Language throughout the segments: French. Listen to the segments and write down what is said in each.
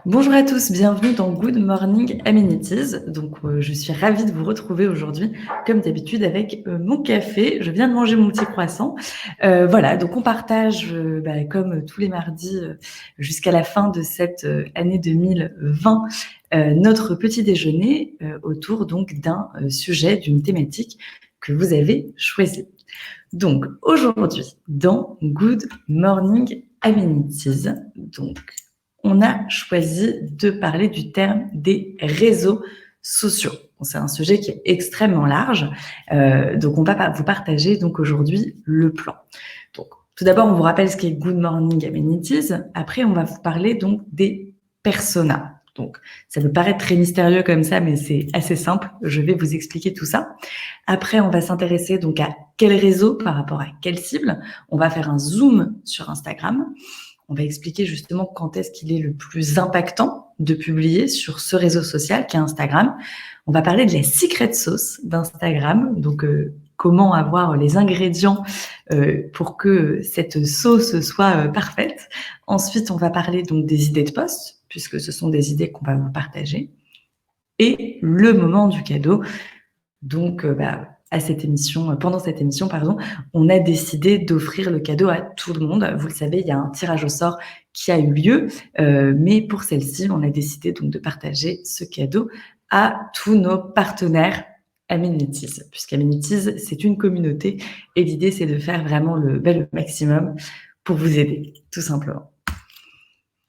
Bonjour à tous, bienvenue dans Good Morning Amenities. Je suis ravie de vous retrouver aujourd'hui, comme d'habitude, avec mon café. Je viens de manger mon petit croissant. Donc on partage, comme tous les mardis, jusqu'à la fin de cette année 2020, notre petit déjeuner autour donc d'un sujet, d'une thématique que vous avez choisi. Donc aujourd'hui, dans Good Morning Amenities, on a choisi de parler du terme des réseaux sociaux. C'est un sujet qui est extrêmement large, donc on va vous partager donc aujourd'hui le plan. Donc, tout d'abord, on vous rappelle ce qu'est Good Morning Amenities. Après, on va vous parler donc des personas. Donc, ça peut paraître très mystérieux comme ça, mais c'est assez simple. Je vais vous expliquer tout ça. Après, on va s'intéresser donc à quel réseau par rapport à quelle cible. On va faire un zoom sur Instagram. On va expliquer justement quand est-ce qu'il est le plus impactant de publier sur ce réseau social qu'est Instagram. On va parler de la secret sauce d'Instagram, comment avoir les ingrédients pour que cette sauce soit parfaite. Ensuite, on va parler donc des idées de post, puisque ce sont des idées qu'on va vous partager. Et le moment du cadeau. Pendant cette émission, on a décidé d'offrir le cadeau à tout le monde. Vous le savez, il y a un tirage au sort qui a eu lieu, mais pour celle-ci, on a décidé donc de partager ce cadeau à tous nos partenaires Amenities, puisqu'Amenities, c'est une communauté et l'idée, c'est de faire vraiment le maximum pour vous aider, tout simplement.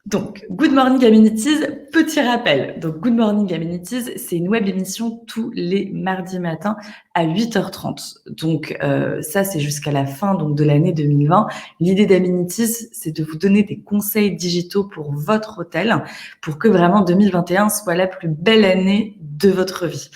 Donc, Good Morning Amenities, petit rappel. Donc, Good Morning Amenities, c'est une web émission tous les mardis matins à 8h30. Donc, ça, c'est jusqu'à la fin de l'année 2020. L'idée d'Amenities, c'est de vous donner des conseils digitaux pour votre hôtel, pour que vraiment 2021 soit la plus belle année de votre vie.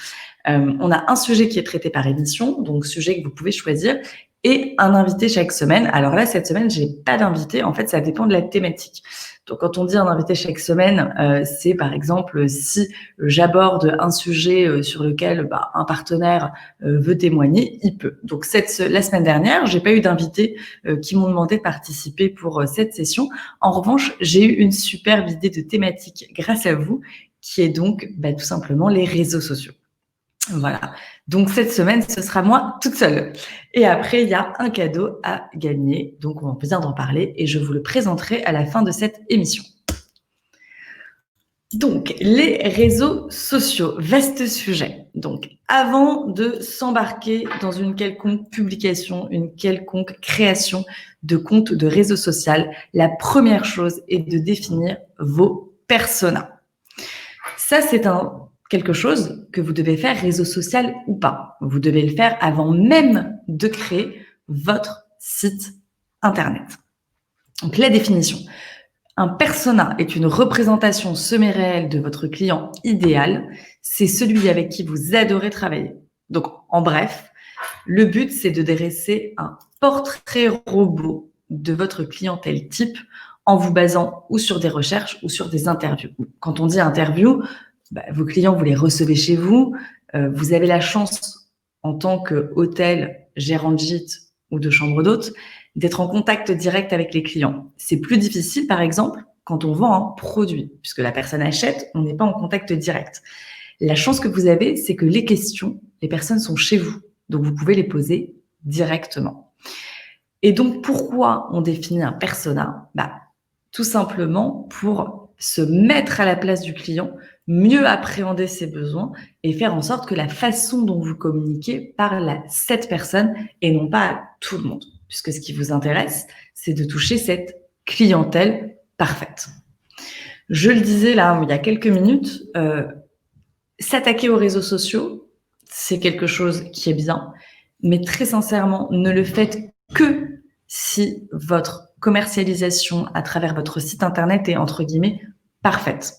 On a un sujet qui est traité par émission, donc sujet que vous pouvez choisir, et un invité chaque semaine. Alors là, cette semaine, j'ai pas d'invité. En fait, ça dépend de la thématique. Donc, quand on dit un invité chaque semaine, c'est par exemple si j'aborde un sujet sur lequel un partenaire veut témoigner, il peut. Donc, la semaine dernière, j'ai pas eu d'invités qui m'ont demandé de participer pour cette session. En revanche, j'ai eu une superbe idée de thématique grâce à vous, qui est donc tout simplement les réseaux sociaux. Voilà. Donc, cette semaine, ce sera moi toute seule. Et après, il y a un cadeau à gagner. Donc, on vient d'en parler et je vous le présenterai à la fin de cette émission. Donc, les réseaux sociaux, vaste sujet. Donc, avant de s'embarquer dans une quelconque publication, une quelconque création de compte de réseau social, la première chose est de définir vos personas. Ça, c'est quelque chose que vous devez faire, réseau social ou pas. Vous devez le faire avant même de créer votre site internet. Donc, la définition. Un persona est une représentation semi-réelle de votre client idéal. C'est celui avec qui vous adorez travailler. Donc, en bref, le but, c'est de dresser un portrait robot de votre clientèle type en vous basant ou sur des recherches ou sur des interviews. Quand on dit interview, vos clients, vous les recevez chez vous. Vous avez la chance, en tant qu'hôtel, gérant de gîte ou de chambre d'hôte, d'être en contact direct avec les clients. C'est plus difficile, par exemple, quand on vend un produit, puisque la personne achète, on n'est pas en contact direct. La chance que vous avez, c'est que les questions, les personnes sont chez vous, donc vous pouvez les poser directement. Et donc, pourquoi on définit un persona ? Tout simplement pour se mettre à la place du client, mieux appréhender ses besoins et faire en sorte que la façon dont vous communiquez parle à cette personne et non pas à tout le monde. Puisque ce qui vous intéresse, c'est de toucher cette clientèle parfaite. Je le disais là, il y a quelques minutes, s'attaquer aux réseaux sociaux, c'est quelque chose qui est bien, mais très sincèrement, ne le faites que si votre commercialisation à travers votre site internet est entre guillemets parfaite.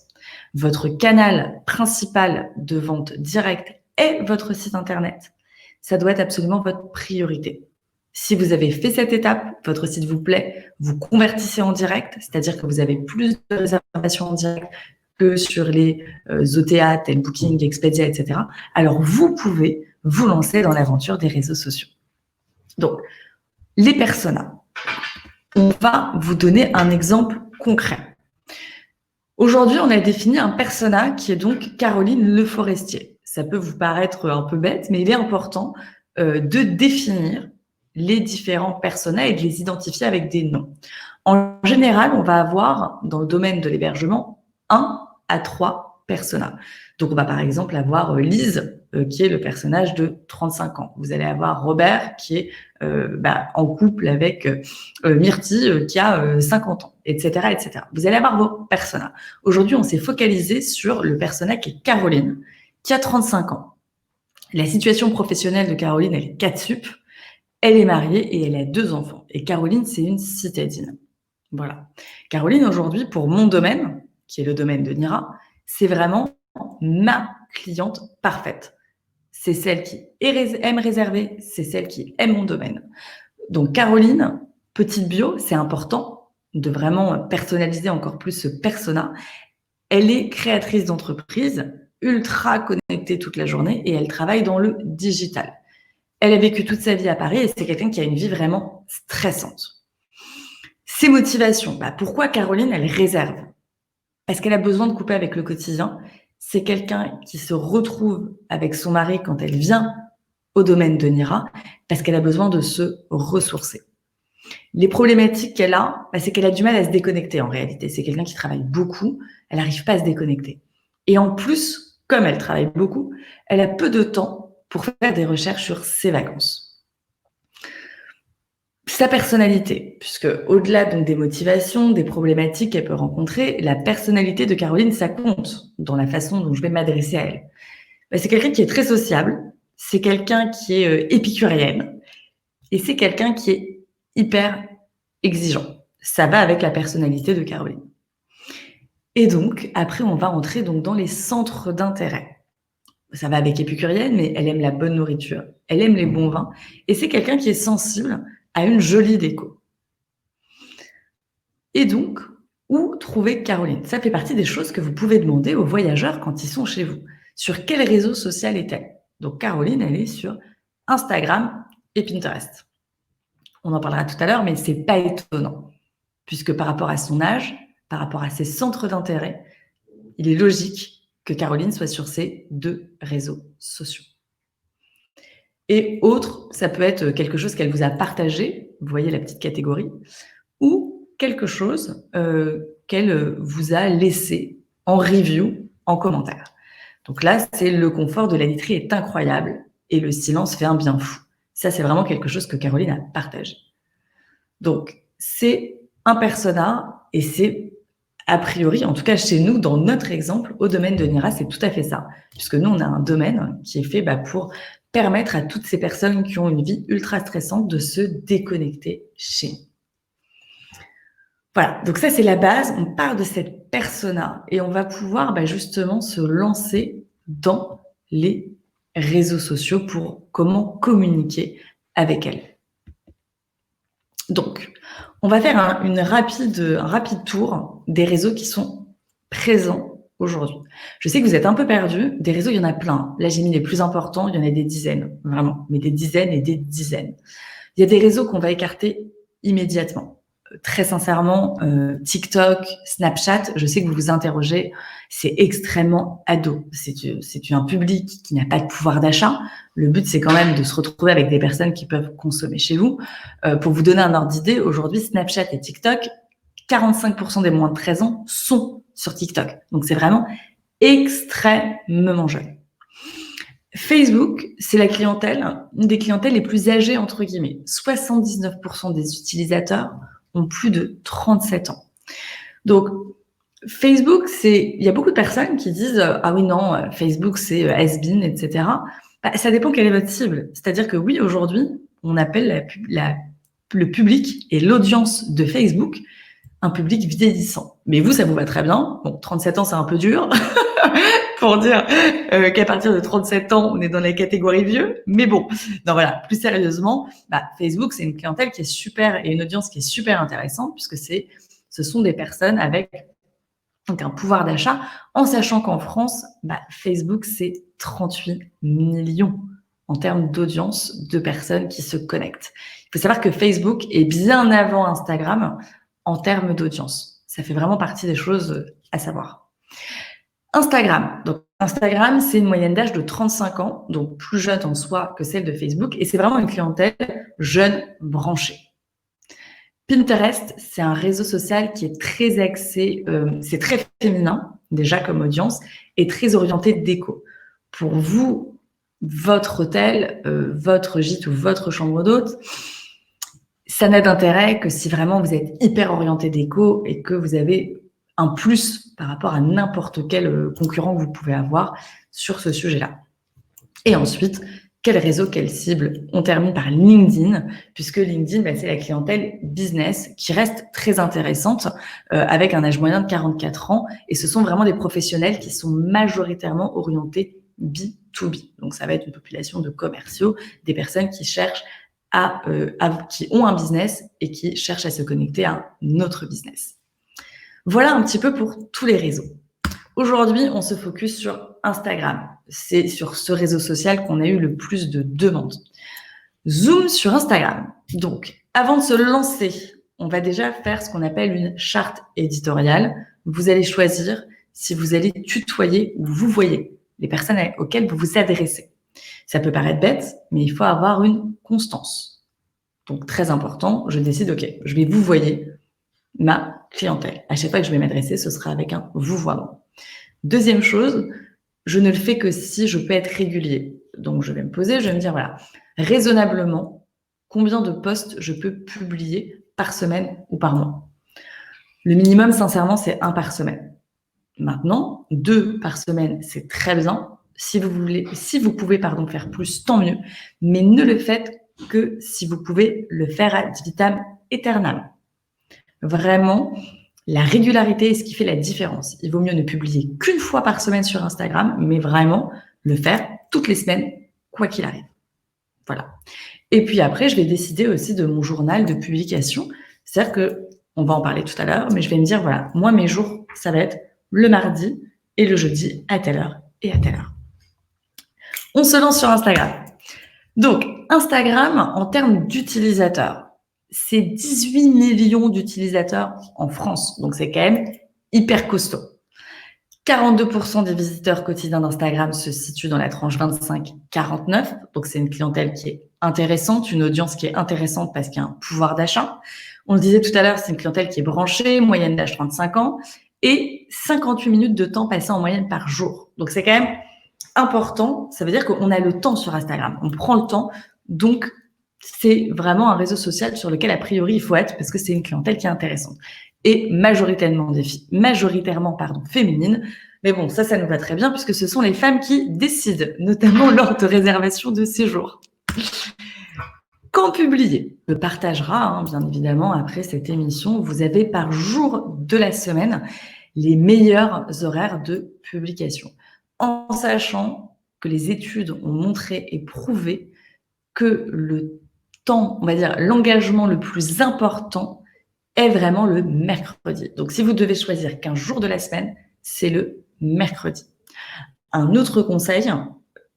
Votre canal principal de vente directe est votre site internet. Ça doit être absolument votre priorité. Si vous avez fait cette étape, votre site vous plaît, vous convertissez en direct, c'est-à-dire que vous avez plus de réservations en direct que sur les OTA, tel Booking, Expedia, etc. Alors, vous pouvez vous lancer dans l'aventure des réseaux sociaux. Donc, les personas. On va vous donner un exemple concret. Aujourd'hui, on a défini un persona qui est donc Caroline Le Forestier. Ça peut vous paraître un peu bête, mais il est important de définir les différents personas et de les identifier avec des noms. En général, on va avoir, dans le domaine de l'hébergement, 1 à 3 personas. Donc, on va par exemple avoir Lise, qui est le personnage de 35 ans. Vous allez avoir Robert, qui est en couple avec Myrtille, qui a 50 ans, etc., etc. Vous allez avoir vos personas. Aujourd'hui, on s'est focalisé sur le persona qui est Caroline, qui a 35 ans. La situation professionnelle de Caroline, elle est 4 sup. Elle est mariée et elle a 2 enfants. Et Caroline, c'est une citadine. Voilà. Caroline, aujourd'hui, pour mon domaine, qui est le domaine de Nira, c'est vraiment ma cliente parfaite. C'est celle qui aime réserver, c'est celle qui aime mon domaine. Donc, Caroline, petite bio, c'est important de vraiment personnaliser encore plus ce persona. Elle est créatrice d'entreprise, ultra connectée toute la journée et elle travaille dans le digital. Elle a vécu toute sa vie à Paris et c'est quelqu'un qui a une vie vraiment stressante. Ses motivations, pourquoi Caroline, elle réserve? Parce qu'elle a besoin de couper avec le quotidien. C'est quelqu'un qui se retrouve avec son mari quand elle vient au domaine de Nira, parce qu'elle a besoin de se ressourcer. Les problématiques qu'elle a, c'est qu'elle a du mal à se déconnecter en réalité. C'est quelqu'un qui travaille beaucoup, elle n'arrive pas à se déconnecter. Et en plus, comme elle travaille beaucoup, elle a peu de temps pour faire des recherches sur ses vacances. Sa personnalité, puisque au-delà donc des motivations, des problématiques qu'elle peut rencontrer, la personnalité de Caroline, ça compte dans la façon dont je vais m'adresser à elle. C'est quelqu'un qui est très sociable, c'est quelqu'un qui est épicurienne, et c'est quelqu'un qui est hyper exigeant. Ça va avec la personnalité de Caroline. Et donc, après, on va entrer donc dans les centres d'intérêt. Ça va avec épicurienne, mais elle aime la bonne nourriture, elle aime les bons vins, et c'est quelqu'un qui est sensible à une jolie déco. Et donc, où trouver Caroline? Ça fait partie des choses que vous pouvez demander aux voyageurs quand ils sont chez vous. Sur quel réseau social est-elle? Donc, Caroline, elle est sur Instagram et Pinterest. On en parlera tout à l'heure, mais c'est pas étonnant, puisque par rapport à son âge, par rapport à ses centres d'intérêt, il est logique que Caroline soit sur ces 2 réseaux sociaux. Et autre, ça peut être quelque chose qu'elle vous a partagé, vous voyez la petite catégorie, ou quelque chose qu'elle vous a laissé en review, en commentaire. Donc là, c'est le confort de la literie est incroyable et le silence fait un bien fou. Ça, c'est vraiment quelque chose que Caroline a partagé. Donc, c'est un persona et c'est a priori, en tout cas chez nous, dans notre exemple, au domaine de Nira, c'est tout à fait ça. Puisque nous, on a un domaine qui est fait pour permettre à toutes ces personnes qui ont une vie ultra stressante de se déconnecter chez nous. Voilà, donc ça, c'est la base. On part de cette persona et on va pouvoir justement se lancer dans les réseaux sociaux pour comment communiquer avec elle. Donc, on va faire un rapide tour des réseaux qui sont présents aujourd'hui. Je sais que vous êtes un peu perdus. Des réseaux, il y en a plein. Là, j'ai mis les plus importants. Il y en a des dizaines, vraiment, mais des dizaines et des dizaines. Il y a des réseaux qu'on va écarter immédiatement. Très sincèrement, TikTok, Snapchat, je sais que vous vous interrogez, c'est extrêmement ado. C'est un public qui n'a pas de pouvoir d'achat. Le but, c'est quand même de se retrouver avec des personnes qui peuvent consommer chez vous. Pour vous donner un ordre d'idée, aujourd'hui, Snapchat et TikTok, 45% des moins de 13 ans sont sur TikTok. Donc, c'est vraiment extrêmement jeune. Facebook, c'est la clientèle, une des clientèles les plus âgées, entre guillemets. 79% des utilisateurs ont plus de 37 ans. Donc, Facebook, il y a beaucoup de personnes qui disent « Ah oui, non, Facebook, c'est has-been, etc. » Ça dépend quelle est votre cible. C'est-à-dire que oui, aujourd'hui, on appelle le public et l'audience de Facebook un public vieillissant. Mais vous, ça vous va très bien. Bon, 37 ans, c'est un peu dur pour dire qu'à partir de 37 ans, on est dans la catégorie vieux. Mais bon, non, voilà, plus sérieusement, Facebook, c'est une clientèle qui est super et une audience qui est super intéressante puisque ce sont des personnes avec donc un pouvoir d'achat, en sachant qu'en France, Facebook, c'est 38 millions en termes d'audience de personnes qui se connectent. Il faut savoir que Facebook est bien avant Instagram en termes d'audience. Ça fait vraiment partie des choses à savoir. Instagram. Donc, Instagram, c'est une moyenne d'âge de 35 ans, donc plus jeune en soi que celle de Facebook, et c'est vraiment une clientèle jeune, branchée. Pinterest, c'est un réseau social qui est très axé, c'est très féminin, déjà comme audience, et très orienté déco. Pour vous, votre hôtel, votre gîte ou votre chambre d'hôte, ça n'a d'intérêt que si vraiment vous êtes hyper orienté déco et que vous avez un plus par rapport à n'importe quel concurrent que vous pouvez avoir sur ce sujet-là. Et ensuite, quel réseau, quelle cible? On termine par LinkedIn, puisque LinkedIn, c'est la clientèle business qui reste très intéressante, avec un âge moyen de 44 ans. Et ce sont vraiment des professionnels qui sont majoritairement orientés B2B. Donc, ça va être une population de commerciaux, des personnes qui cherchent qui ont un business et qui cherchent à se connecter à un autre business. Voilà un petit peu pour tous les réseaux. Aujourd'hui, on se focus sur Instagram. C'est sur ce réseau social qu'on a eu le plus de demandes. Zoom sur Instagram. Donc, avant de se lancer, on va déjà faire ce qu'on appelle une charte éditoriale. Vous allez choisir si vous allez tutoyer ou vous voyez les personnes auxquelles vous vous adressez. Ça peut paraître bête, mais il faut avoir une constance. Donc, très important, je décide, OK, je vais vous voyer ma clientèle. À chaque fois que je vais m'adresser, ce sera avec un vouvoiement. Deuxième chose, je ne le fais que si je peux être régulier. Donc, je vais me poser, je vais me dire, voilà, raisonnablement, combien de posts je peux publier par semaine ou par mois? Le minimum, sincèrement, c'est 1 par semaine. Maintenant, 2 par semaine, c'est très bien. Si vous pouvez faire plus, tant mieux. Mais ne le faites que si vous pouvez le faire ad vitam aeternam. Vraiment, la régularité est ce qui fait la différence. Il vaut mieux ne publier qu'une fois par semaine sur Instagram, mais vraiment le faire toutes les semaines, quoi qu'il arrive. Voilà. Et puis après, je vais décider aussi de mon journal de publication. C'est-à-dire que, on va en parler tout à l'heure, mais je vais me dire, voilà, moi, mes jours, ça va être le mardi et le jeudi à telle heure et à telle heure. On se lance sur Instagram. Donc, Instagram, en termes d'utilisateurs, c'est 18 millions d'utilisateurs en France. Donc, c'est quand même hyper costaud. 42% des visiteurs quotidiens d'Instagram se situent dans la tranche 25-49. Donc, c'est une clientèle qui est intéressante, une audience qui est intéressante parce qu'il y a un pouvoir d'achat. On le disait tout à l'heure, c'est une clientèle qui est branchée, moyenne d'âge 35 ans et 58 minutes de temps passé en moyenne par jour. Donc, c'est quand même important. Ça veut dire qu'on a le temps sur Instagram. On prend le temps. Donc, c'est vraiment un réseau social sur lequel, a priori, il faut être parce que c'est une clientèle qui est intéressante. Et majoritairement féminines. Mais bon, ça nous va très bien puisque ce sont les femmes qui décident, notamment lors de réservation de séjour. Quand publier? Le partagera, bien évidemment, après cette émission. Vous avez par jour de la semaine les meilleurs horaires de publication. En sachant que les études ont montré et prouvé que le temps, on va dire, l'engagement le plus important est vraiment le mercredi. Donc, si vous devez choisir qu'un jour de la semaine, c'est le mercredi. Un autre conseil,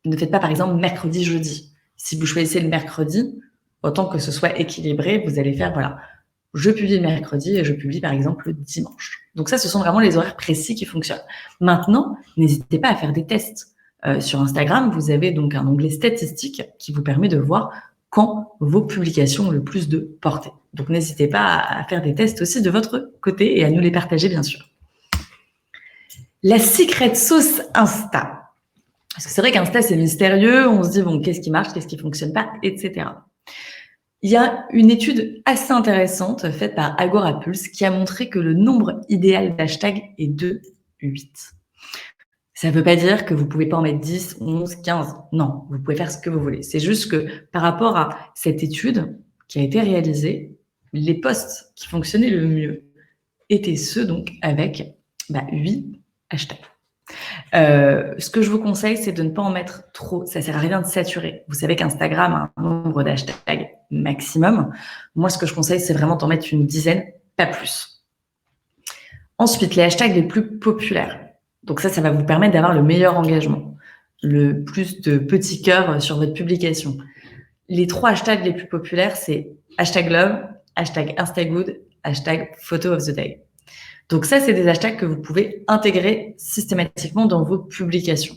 ne faites pas par exemple mercredi, jeudi. Si vous choisissez le mercredi, autant que ce soit équilibré, vous allez faire, voilà, je publie le mercredi et je publie par exemple le dimanche. Donc ça, ce sont vraiment les horaires précis qui fonctionnent. Maintenant, n'hésitez pas à faire des tests. Sur Instagram, vous avez donc un onglet statistiques qui vous permet de voir quand vos publications ont le plus de portée. Donc n'hésitez pas à faire des tests aussi de votre côté et à nous les partager, bien sûr. La secret sauce Insta. Parce que c'est vrai qu'Insta, c'est mystérieux. On se dit, bon, qu'est-ce qui marche, qu'est-ce qui fonctionne pas, etc. Il y a une étude assez intéressante faite par Agorapulse qui a montré que le nombre idéal d'hashtags est de 8. Ça ne veut pas dire que vous ne pouvez pas en mettre 10, 11, 15. Non, vous pouvez faire ce que vous voulez. C'est juste que par rapport à cette étude qui a été réalisée, les posts qui fonctionnaient le mieux étaient ceux donc avec 8 hashtags. Ce que je vous conseille, c'est de ne pas en mettre trop. Ça ne sert à rien de saturer. Vous savez qu'Instagram a un nombre d'hashtags maximum. Moi, ce que je conseille, c'est vraiment d'en mettre une dizaine, pas plus. Ensuite, les hashtags les plus populaires. Donc ça va vous permettre d'avoir le meilleur engagement, le plus de petits cœurs sur votre publication. Les 3 hashtags les plus populaires, c'est hashtag love, hashtag instagood, hashtag photo of the day. Donc ça, c'est des hashtags que vous pouvez intégrer systématiquement dans vos publications.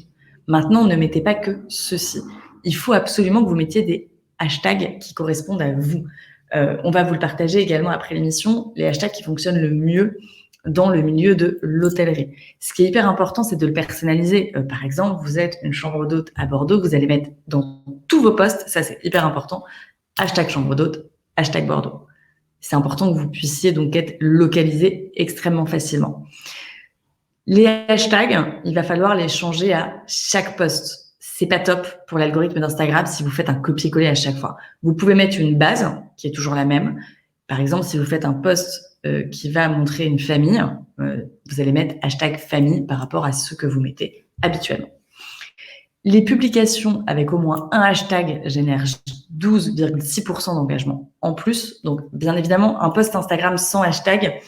Maintenant, ne mettez pas que ceci. Il faut absolument que vous mettiez des hashtags qui correspondent à vous. On va vous le partager également après l'émission, les hashtags qui fonctionnent le mieux dans le milieu de l'hôtellerie. Ce qui est hyper important, c'est de le personnaliser. Par exemple, vous êtes une chambre d'hôte à Bordeaux, vous allez mettre dans tous vos posts, ça c'est hyper important, hashtag chambre d'hôte, hashtag Bordeaux. C'est important que vous puissiez donc être localisé extrêmement facilement. Les hashtags, il va falloir les changer à chaque post. C'est pas top pour l'algorithme d'Instagram si vous faites un copier-coller à chaque fois. Vous pouvez mettre une base qui est toujours la même. Par exemple, si vous faites un post qui va montrer une famille, vous allez mettre hashtag famille par rapport à ce que vous mettez habituellement. Les publications avec au moins un hashtag génèrent 12,6% d'engagement en plus. Donc, bien évidemment, un post Instagram sans hashtag,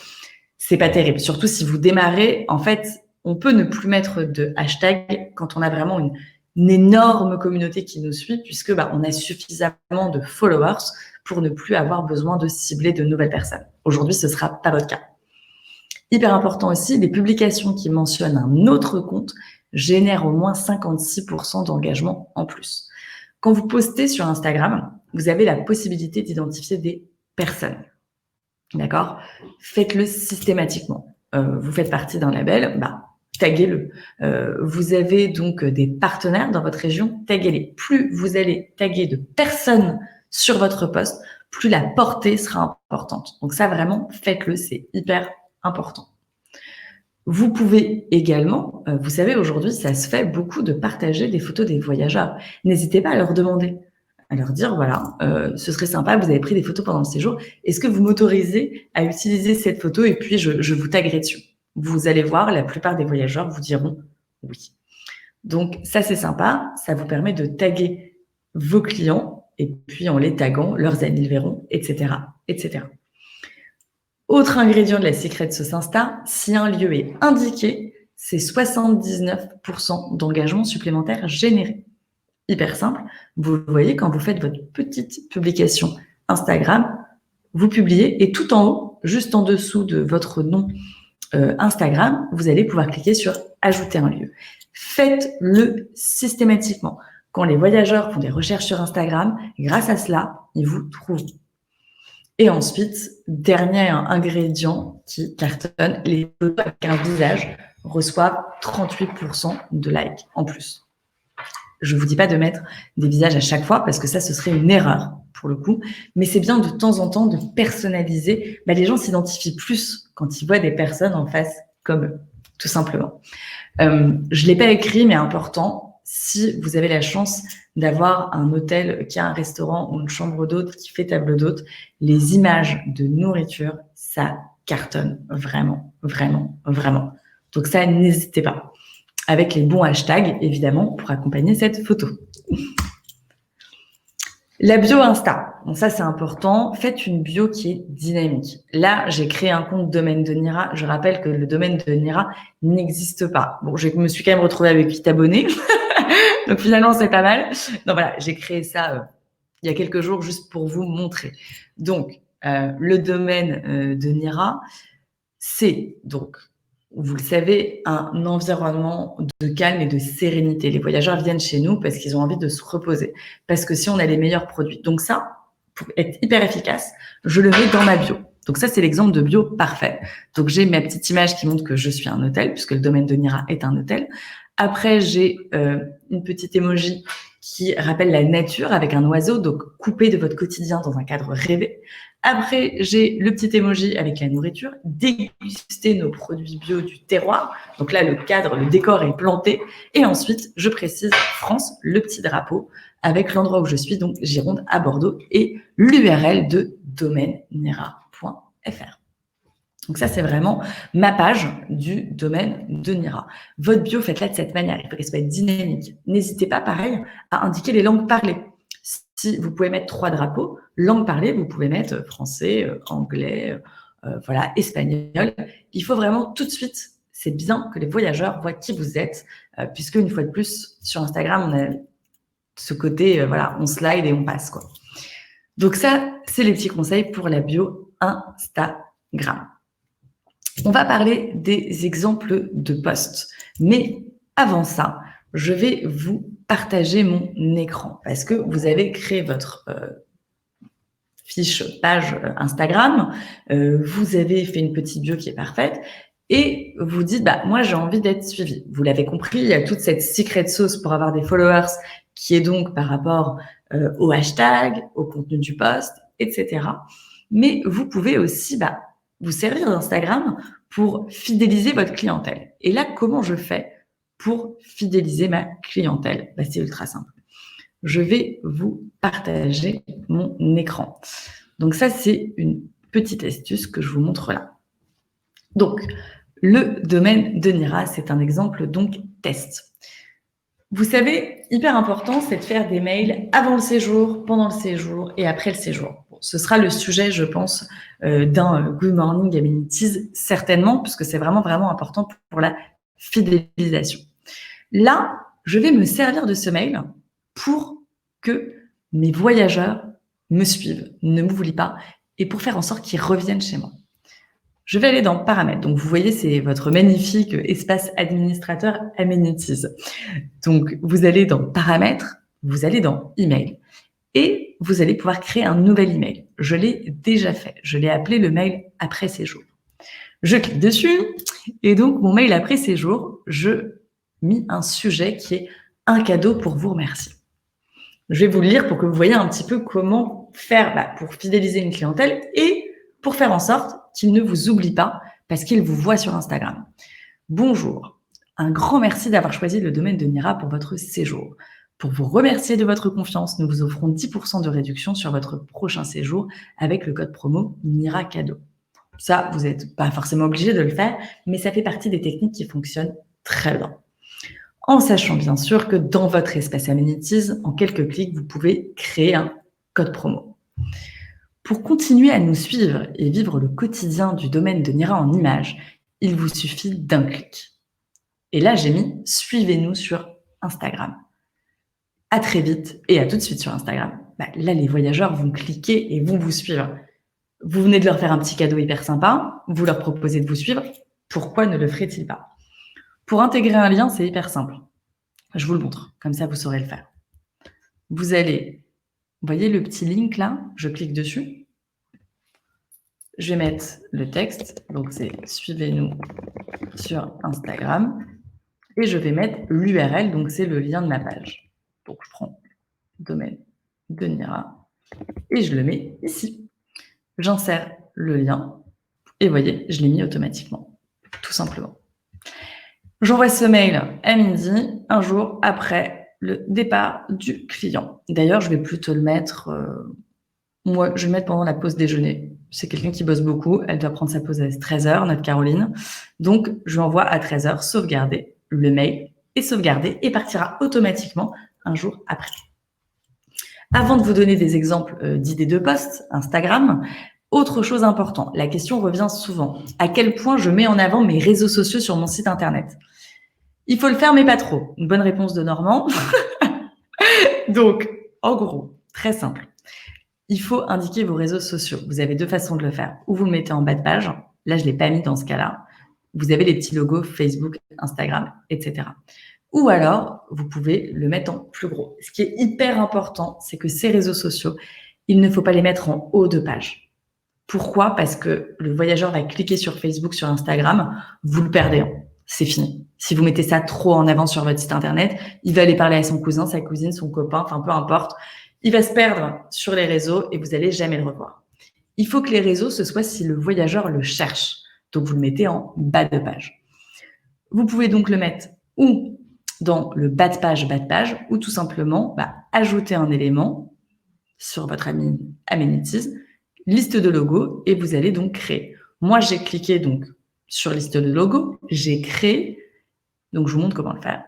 c'est pas terrible. Surtout si vous démarrez, en fait, on peut ne plus mettre de hashtag quand on a vraiment une énorme communauté qui nous suit, puisque on a suffisamment de followers pour ne plus avoir besoin de cibler de nouvelles personnes. Aujourd'hui, ce sera pas votre cas. Hyper important aussi, les publications qui mentionnent un autre compte génèrent au moins 56% d'engagement en plus. Quand vous postez sur Instagram, vous avez la possibilité d'identifier des personnes. D'accord ? Faites-le systématiquement. Vous faites partie d'un label, taguez-le. Vous avez donc des partenaires dans votre région, taguez-les. Plus vous allez taguer de personnes sur votre post, plus la portée sera importante. Donc ça, vraiment, faites-le, c'est hyper important. Vous pouvez également, vous savez, aujourd'hui, ça se fait beaucoup de partager des photos des voyageurs. N'hésitez pas à leur demander, à leur dire, voilà, ce serait sympa, vous avez pris des photos pendant le séjour, est-ce que vous m'autorisez à utiliser cette photo et puis je vous taguerai dessus. Vous allez voir, la plupart des voyageurs vous diront oui. Donc ça, c'est sympa, ça vous permet de taguer vos clients et puis en les taguant, leurs amis le verront, etc., etc. Autre ingrédient de la secret sauce Insta, si un lieu est indiqué, c'est 79% d'engagement supplémentaire généré. Hyper simple. Vous le voyez quand vous faites votre petite publication Instagram, vous publiez et tout en haut, juste en dessous de votre nom Instagram, vous allez pouvoir cliquer sur « Ajouter un lieu ». Faites-le systématiquement. Quand les voyageurs font des recherches sur Instagram, grâce à cela, ils vous trouvent. Et ensuite, dernier ingrédient qui cartonne, les photos avec un visage reçoivent 38% de likes en plus. Je ne vous dis pas de mettre des visages à chaque fois parce que ça, ce serait une erreur pour le coup. Mais c'est bien de temps en temps de personnaliser. Les gens s'identifient plus quand ils voient des personnes en face comme eux, tout simplement. Je ne l'ai pas écrit, mais important. Si vous avez la chance d'avoir un hôtel qui a un restaurant ou une chambre d'hôte qui fait table d'hôte, les images de nourriture, ça cartonne vraiment, vraiment, vraiment. Donc ça, n'hésitez pas. Avec les bons hashtags, évidemment, pour accompagner cette photo. La bio Insta, bon, ça c'est important. Faites une bio qui est dynamique. Là, j'ai créé un compte domaine de Nira. Je rappelle que le domaine de Nira n'existe pas. Bon, je me suis quand même retrouvée avec 8 abonnés. Donc finalement, c'est pas mal. Donc voilà, j'ai créé ça il y a quelques jours juste pour vous montrer. Donc, le domaine de Nira, c'est donc, vous le savez, un environnement de calme et de sérénité. Les voyageurs viennent chez nous parce qu'ils ont envie de se reposer, parce que si on a les meilleurs produits. Donc ça, pour être hyper efficace, je le mets dans ma bio. Donc ça, c'est l'exemple de bio parfait. Donc j'ai ma petite image qui montre que je suis un hôtel, puisque le domaine de Nira est un hôtel. Après, j'ai une petite emoji qui rappelle la nature avec un oiseau, donc coupé de votre quotidien dans un cadre rêvé. Après, j'ai le petit emoji avec la nourriture, déguster nos produits bio du terroir. Donc là, le cadre, le décor est planté. Et ensuite, je précise France, le petit drapeau, avec l'endroit où je suis, donc Gironde à Bordeaux, et l'URL de domaine-nira.fr. Donc ça, c'est vraiment ma page du domaine de Nira. Votre bio, faites-la de cette manière. Il faut qu'elle soit dynamique. N'hésitez pas, pareil, à indiquer les langues parlées. Si vous pouvez mettre 3 drapeaux, langue parlée, vous pouvez mettre français, anglais, espagnol. Il faut vraiment tout de suite, c'est bien que les voyageurs voient qui vous êtes, puisque une fois de plus, sur Instagram, on a ce côté, on slide et on passe, quoi. Donc ça, c'est les petits conseils pour la bio Instagram. On va parler des exemples de posts. Mais avant ça, je vais vous partager mon écran parce que vous avez créé votre fiche page Instagram, vous avez fait une petite bio qui est parfaite et vous dites, bah, moi, j'ai envie d'être suivi. Vous l'avez compris, il y a toute cette secret sauce pour avoir des followers qui est donc par rapport au hashtag, au contenu du post, etc. Mais vous pouvez aussi vous servir d'Instagram pour fidéliser votre clientèle. Et là, comment je fais pour fidéliser ma clientèle? C'est ultra simple. Je vais vous partager mon écran. Donc ça, c'est une petite astuce que je vous montre là. Donc, le domaine de Nira, c'est un exemple donc test. Vous savez, hyper important, c'est de faire des mails avant le séjour, pendant le séjour et après le séjour. Bon, ce sera le sujet, je pense, d'un Good Morning Amenities, certainement, puisque c'est vraiment, vraiment important pour la fidélisation. Là, je vais me servir de ce mail pour que mes voyageurs me suivent, ne m'oublient pas, et pour faire en sorte qu'ils reviennent chez moi. Je vais aller dans Paramètres. Donc, vous voyez, c'est votre magnifique espace administrateur Amenities. Donc, vous allez dans Paramètres, vous allez dans Email, et vous allez pouvoir créer un nouvel email. Je l'ai déjà fait. Je l'ai appelé le mail après séjour. Je clique dessus, et donc, mon mail après séjour, je mis un sujet qui est un cadeau pour vous remercier. Je vais vous le lire pour que vous voyez un petit peu comment faire pour fidéliser une clientèle et pour faire en sorte qu'il ne vous oublie pas parce qu'il vous voit sur Instagram. Bonjour, un grand merci d'avoir choisi le domaine de Nira pour votre séjour. Pour vous remercier de votre confiance, nous vous offrons 10% de réduction sur votre prochain séjour avec le code promo Nira Cadeau. Ça, vous n'êtes pas forcément obligé de le faire, mais ça fait partie des techniques qui fonctionnent très bien. En sachant bien sûr que dans votre espace Amenities, en quelques clics, vous pouvez créer un code promo. Pour continuer à nous suivre et vivre le quotidien du domaine de Nira en images, il vous suffit d'un clic. Et là, j'ai mis « Suivez-nous sur Instagram ». À très vite et à tout de suite sur Instagram. Là, les voyageurs vont cliquer et vont vous suivre. Vous venez de leur faire un petit cadeau hyper sympa, vous leur proposez de vous suivre, pourquoi ne le ferait-il pas? Pour intégrer un lien, c'est hyper simple. Je vous le montre, comme ça vous saurez le faire. Vous allez, vous voyez le petit link là, je clique dessus. Je vais mettre le texte, donc c'est « Suivez-nous sur Instagram » et je vais mettre l'URL, donc c'est le lien de ma page. Donc je prends domaine de Nira et je le mets ici. J'insère le lien et vous voyez, je l'ai mis automatiquement, tout simplement. J'envoie ce mail à midi, un jour après le départ du client. D'ailleurs, je vais plutôt le mettre, moi, je vais le mettre pendant la pause déjeuner. C'est quelqu'un qui bosse beaucoup, elle doit prendre sa pause à 13h, notre Caroline. Donc, je lui envoie à 13h, sauvegarder le mail est sauvegardé et partira automatiquement un jour après. Avant de vous donner des exemples d'idées de posts Instagram, autre chose importante, la question revient souvent. À quel point je mets en avant mes réseaux sociaux sur mon site internet? Il faut le faire, mais pas trop. Une bonne réponse de Normand. Donc, en gros, très simple. Il faut indiquer vos réseaux sociaux. Vous avez deux façons de le faire. Ou vous le mettez en bas de page. Là, je ne l'ai pas mis dans ce cas-là. Vous avez les petits logos Facebook, Instagram, etc. Ou alors, vous pouvez le mettre en plus gros. Ce qui est hyper important, c'est que ces réseaux sociaux, il ne faut pas les mettre en haut de page. Pourquoi? Parce que le voyageur va cliquer sur Facebook, sur Instagram, vous le perdez. C'est fini. Si vous mettez ça trop en avant sur votre site internet, il va aller parler à son cousin, sa cousine, son copain, enfin peu importe. Il va se perdre sur les réseaux et vous n'allez jamais le revoir. Il faut que les réseaux, ce soit si le voyageur le cherche. Donc, vous le mettez en bas de page. Vous pouvez donc le mettre ou dans le bas de page, ou tout simplement ajouter un élément sur votre Amenities, liste de logos, et vous allez donc créer. Moi, j'ai cliqué donc sur liste de logos, j'ai créé, donc je vous montre comment le faire.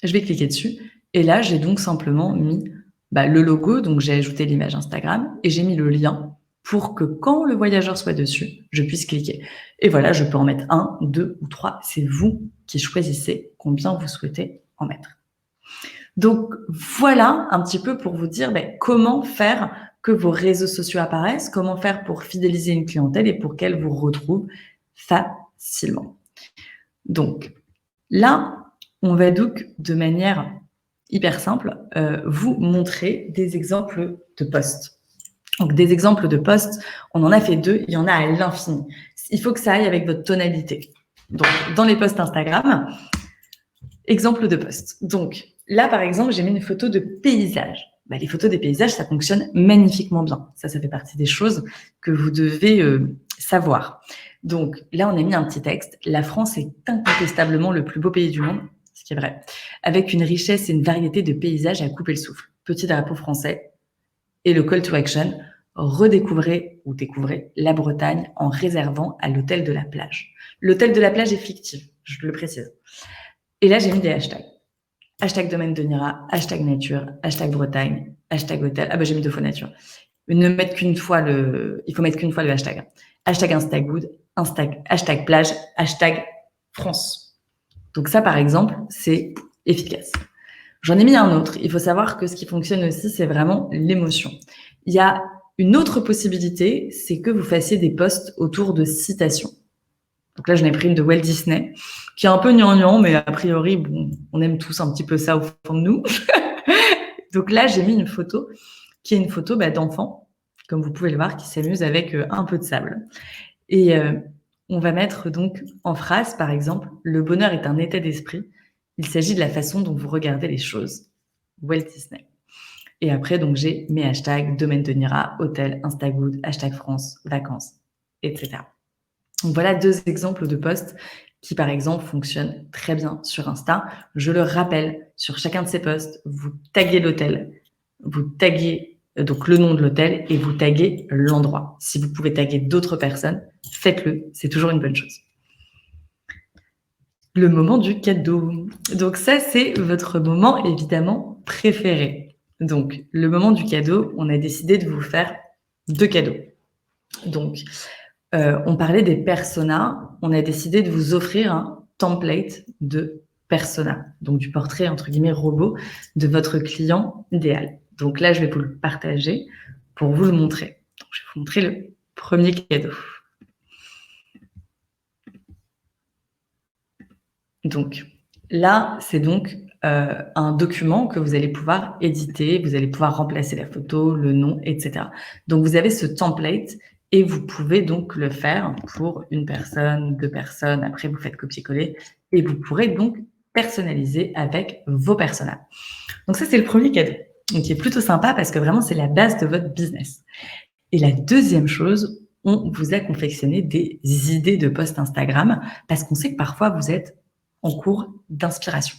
Je vais cliquer dessus, et là, j'ai donc simplement mis le logo, donc j'ai ajouté l'image Instagram, et j'ai mis le lien pour que quand le voyageur soit dessus, je puisse cliquer. Et voilà, je peux en mettre 1, 2 ou 3, c'est vous qui choisissez combien vous souhaitez en mettre. Donc voilà un petit peu pour vous dire comment faire que vos réseaux sociaux apparaissent, comment faire pour fidéliser une clientèle et pour qu'elle vous retrouve facilement. Donc là, on va donc de manière hyper simple vous montrer des exemples de posts. Donc des exemples de posts, on en a fait 2, il y en a à l'infini. Il faut que ça aille avec votre tonalité. Donc dans les posts Instagram, exemple de posts. Donc là, par exemple, j'ai mis une photo de paysage. Les photos des paysages, ça fonctionne magnifiquement bien. Ça fait partie des choses que vous devez savoir. Donc là, on a mis un petit texte. La France est incontestablement le plus beau pays du monde, ce qui est vrai, avec une richesse et une variété de paysages à couper le souffle. Petit drapeau français et le call to action, redécouvrez ou découvrez la Bretagne en réservant à l'hôtel de la plage. L'hôtel de la plage est fictif, je le précise. Et là, j'ai mis des hashtags. Hashtag domaine de Nira, hashtag nature, hashtag Bretagne, hashtag hôtel. Ah j'ai mis 2 fois nature. Il faut mettre qu'une fois le hashtag. Hashtag Instagood, hashtag plage, hashtag France. Donc ça, par exemple, c'est efficace. J'en ai mis un autre. Il faut savoir que ce qui fonctionne aussi, c'est vraiment l'émotion. Il y a une autre possibilité, c'est que vous fassiez des posts autour de citations. Donc là, j'en ai pris une de Walt Disney, qui est un peu gnangnan, mais a priori, bon, on aime tous un petit peu ça au fond de nous. Donc là, j'ai mis une photo qui est une photo d'enfant, comme vous pouvez le voir, qui s'amuse avec un peu de sable. Et on va mettre donc en phrase, par exemple, « Le bonheur est un état d'esprit. Il s'agit de la façon dont vous regardez les choses. » Walt Disney. Et après, donc, j'ai mes hashtags, domaine de Nira, hôtel, Instagood, hashtag France, vacances, etc. Donc voilà 2 exemples de posts qui, par exemple, fonctionnent très bien sur Insta. Je le rappelle, sur chacun de ces posts, vous taguez l'hôtel, vous taguez donc le nom de l'hôtel et vous taguez l'endroit. Si vous pouvez taguer d'autres personnes, faites-le, c'est toujours une bonne chose. Le moment du cadeau. Donc ça, c'est votre moment évidemment préféré. Donc le moment du cadeau, on a décidé de vous faire 2 cadeaux. Donc on parlait des personas, on a décidé de vous offrir un template de persona, donc du portrait entre guillemets robot de votre client idéal. Donc là, je vais vous le partager pour vous le montrer. Donc, je vais vous montrer le premier cadeau. Donc là, c'est donc un document que vous allez pouvoir éditer, vous allez pouvoir remplacer la photo, le nom, etc. Donc vous avez ce template et vous pouvez donc le faire pour 1 personne, 2 personnes, après vous faites copier-coller et vous pourrez donc personnaliser avec vos personas. Donc ça, c'est le premier cadeau, donc qui est plutôt sympa parce que vraiment, c'est la base de votre business. Et la deuxième chose, on vous a confectionné des idées de posts Instagram parce qu'on sait que parfois, vous êtes en cours d'inspiration.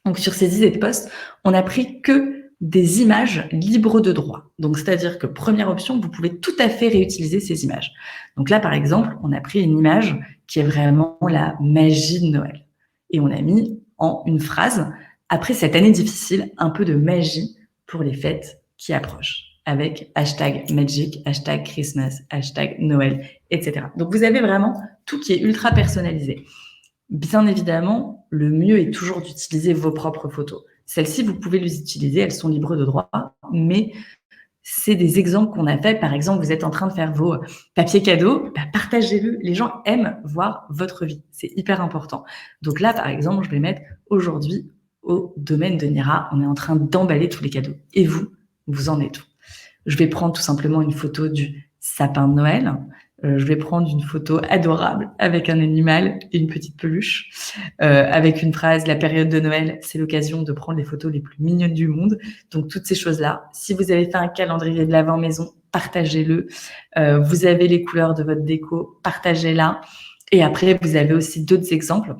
Donc sur ces idées de posts, on n'a pris que des images libres de droit. Donc c'est-à-dire que première option, vous pouvez tout à fait réutiliser ces images. Donc là, par exemple, on a pris une image qui est vraiment la magie de Noël. Et on a mis en une phrase, après cette année difficile, un peu de magie pour les fêtes qui approchent, avec hashtag Magic, hashtag Christmas, hashtag Noël, etc. Donc vous avez vraiment tout qui est ultra personnalisé. Bien évidemment, le mieux est toujours d'utiliser vos propres photos. Celles-ci, vous pouvez les utiliser, elles sont libres de droit, mais c'est des exemples qu'on a fait. Par exemple, vous êtes en train de faire vos papiers cadeaux, partagez-le. Les gens aiment voir votre vie. C'est hyper important. Donc là, par exemple, je vais mettre aujourd'hui au domaine de Nira, on est en train d'emballer tous les cadeaux. Et vous, vous en êtes où? Je vais prendre tout simplement une photo du sapin de Noël. Je vais prendre une photo adorable avec un animal et une petite peluche, avec une phrase « La période de Noël, c'est l'occasion de prendre les photos les plus mignonnes du monde ». Donc, toutes ces choses-là. Si vous avez fait un calendrier de l'Avent maison, partagez-le. Vous avez les couleurs de votre déco, partagez-la. Et après, vous avez aussi d'autres exemples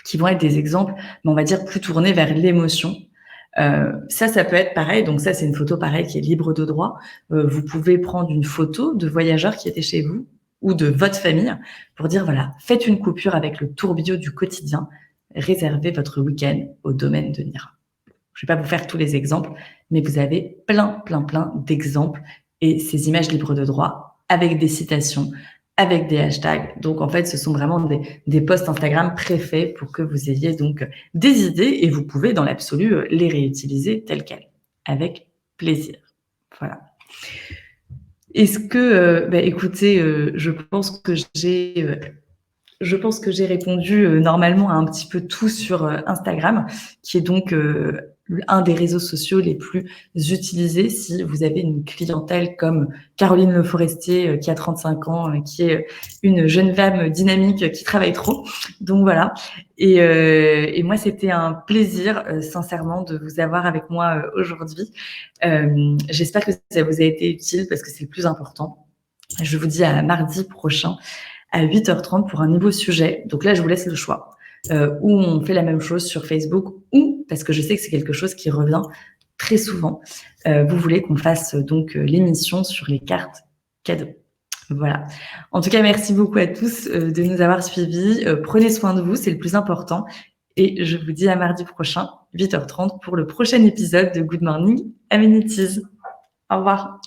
qui vont être des exemples, mais on va dire plus tournés vers l'émotion. Ça peut être pareil. Donc ça, c'est une photo pareil qui est libre de droit. Vous pouvez prendre une photo de voyageurs qui étaient chez vous ou de votre famille pour dire, voilà, faites une coupure avec le tourbillon du quotidien, réservez votre week-end au domaine de Nira. Je ne vais pas vous faire tous les exemples, mais vous avez plein d'exemples et ces images libres de droit avec des citations, avec des hashtags. Donc, en fait, ce sont vraiment des posts Instagram préfaits pour que vous ayez donc des idées et vous pouvez, dans l'absolu, les réutiliser telles quelles, avec plaisir. Voilà. Est-ce que, écoutez, je pense que j'ai répondu normalement à un petit peu tout sur Instagram, qui est donc un des réseaux sociaux les plus utilisés si vous avez une clientèle comme Caroline Le Forestier, qui a 35 ans, qui est une jeune femme dynamique qui travaille trop. Donc voilà. Et moi, c'était un plaisir, sincèrement, de vous avoir avec moi aujourd'hui. J'espère que ça vous a été utile parce que c'est le plus important. Je vous dis à mardi prochain à 8h30 pour un nouveau sujet. Donc là, je vous laisse le choix. Ou on fait la même chose sur Facebook, ou, parce que je sais que c'est quelque chose qui revient très souvent, vous voulez qu'on fasse donc l'émission sur les cartes cadeaux. Voilà. En tout cas, merci beaucoup à tous de nous avoir suivis. Prenez soin de vous, c'est le plus important. Et je vous dis à mardi prochain, 8h30, pour le prochain épisode de Good Morning Amenities. Au revoir.